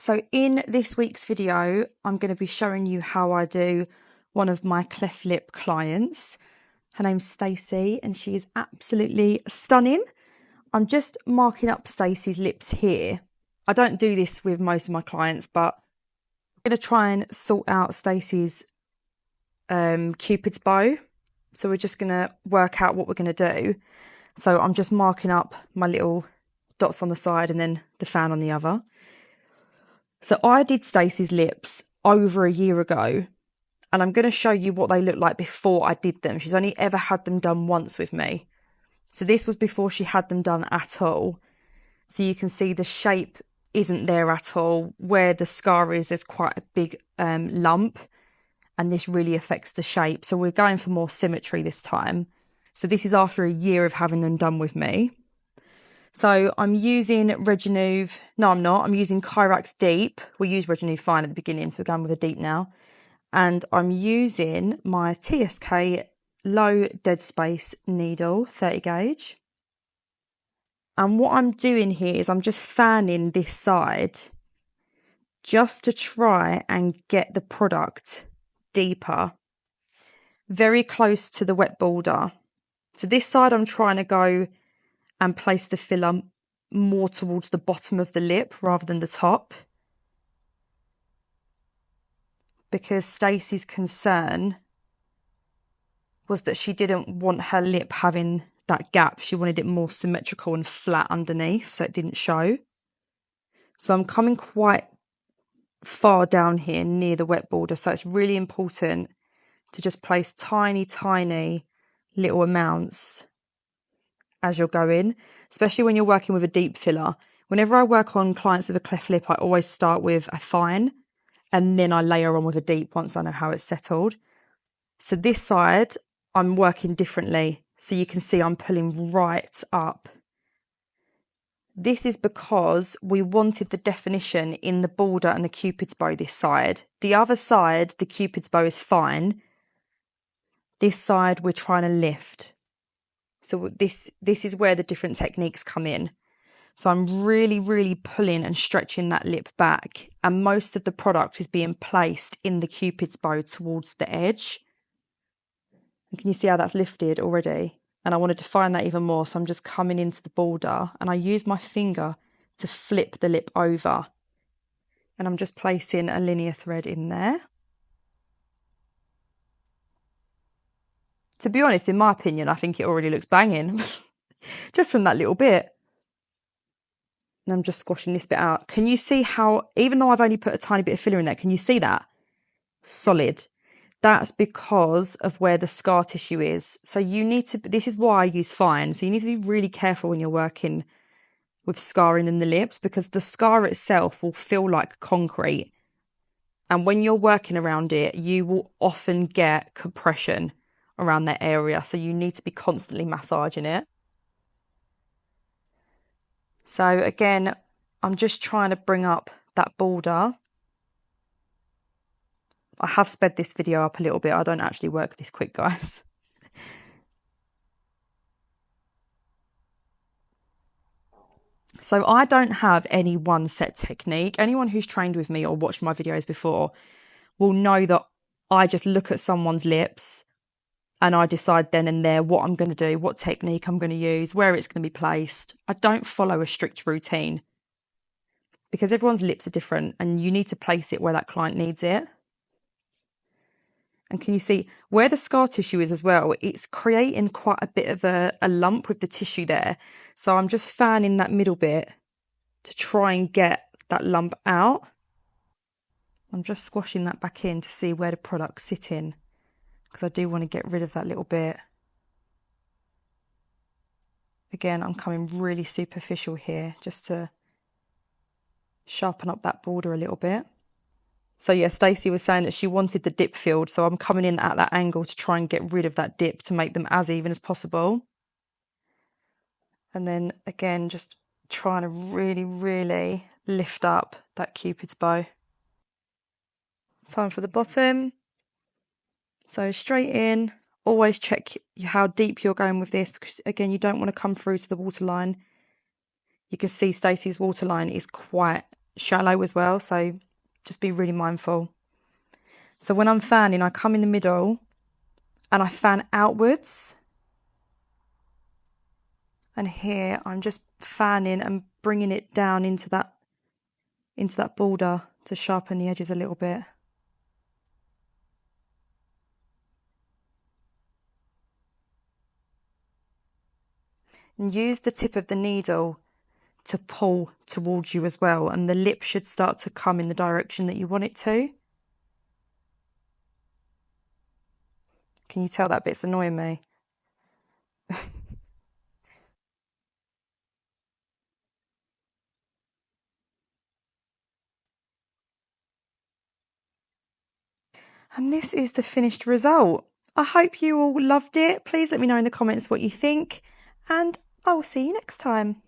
So in this week's video, I'm going to be showing you how I do one of my cleft lip clients. Her name's Stacey and she is absolutely stunning. I'm just marking up Stacey's lips here. I don't do this with most of my clients, but I'm going to try and sort out Stacey's Cupid's bow. So we're just going to work out what we're going to do. So I'm just marking up my little dots on the side and then the fan on the other. So I did Stacey's lips over a year ago, and I'm going to show you what they look like before I did them. She's only ever had them done once with me. So this was before she had them done at all. So you can see the shape isn't there at all. Where the scar is, there's quite a big lump, and this really affects the shape. So we're going for more symmetry this time. So this is after a year of having them done with me. So I'm using Regenuve. No, I'm not. I'm using Kyrax Deep. We used Regenuve Fine at the beginning, so we're going with a deep now. And I'm using my TSK Low Dead Space needle, 30 gauge. And what I'm doing here is I'm just fanning this side just to try and get the product deeper, very close to the wet border. So this side I'm trying to go and place the filler more towards the bottom of the lip rather than the top. Because Stacey's concern was that she didn't want her lip having that gap. She wanted it more symmetrical and flat underneath so it didn't show. So I'm coming quite far down here near the wet border. So it's really important to just place tiny, tiny little amounts as you're going, especially when you're working with a deep filler. Whenever I work on clients with a cleft lip, I always start with a fine and then I layer on with a deep once I know how it's settled. So this side, I'm working differently. So you can see I'm pulling right up. This is because we wanted the definition in the border and the Cupid's bow this side. The other side, the Cupid's bow is fine. This side, we're trying to lift. So this is where the different techniques come in. So I'm really, really pulling and stretching that lip back. And most of the product is being placed in the Cupid's bow towards the edge. And can you see how that's lifted already? And I want to define that even more. So I'm just coming into the border and I use my finger to flip the lip over. And I'm just placing a linear thread in there. To be honest, in my opinion, I think it already looks banging. Just from that little bit. And I'm just squashing this bit out. Can you see how, even though I've only put a tiny bit of filler in there, can you see that? Solid. That's because of where the scar tissue is. So you need to, this is why I use fine. So you need to be really careful when you're working with scarring in the lips, because the scar itself will feel like concrete. And when you're working around it, you will often get compression around that area. So you need to be constantly massaging it. So again, I'm just trying to bring up that border. I have sped this video up a little bit. I don't actually work this quick, guys. So I don't have any one set technique. Anyone who's trained with me or watched my videos before will know that I just look at someone's lips and I decide then and there what I'm going to do, what technique I'm going to use, where it's going to be placed. I don't follow a strict routine because everyone's lips are different and you need to place it where that client needs it. And can you see where the scar tissue is as well? It's creating quite a bit of a lump with the tissue there. So I'm just fanning that middle bit to try and get that lump out. I'm just squashing that back in to see where the product's sitting, because I do want to get rid of that little bit. Again, I'm coming really superficial here just to sharpen up that border a little bit. So yeah, Stacey was saying that she wanted the dip filled, so I'm coming in at that angle to try and get rid of that dip to make them as even as possible. And then again, just trying to really, really lift up that Cupid's bow. Time for the bottom. So straight in, always check how deep you're going with this, because again, you don't want to come through to the waterline. You can see Stacey's waterline is quite shallow as well, so just be really mindful. So when I'm fanning, I come in the middle and I fan outwards. And here I'm just fanning and bringing it down into that border to sharpen the edges a little bit. And use the tip of the needle to pull towards you as well, and the lip should start to come in the direction that you want it to. Can you tell that bit's annoying me? And this is the finished result. I hope you all loved it. Please let me know in the comments what you think, and I will see you next time.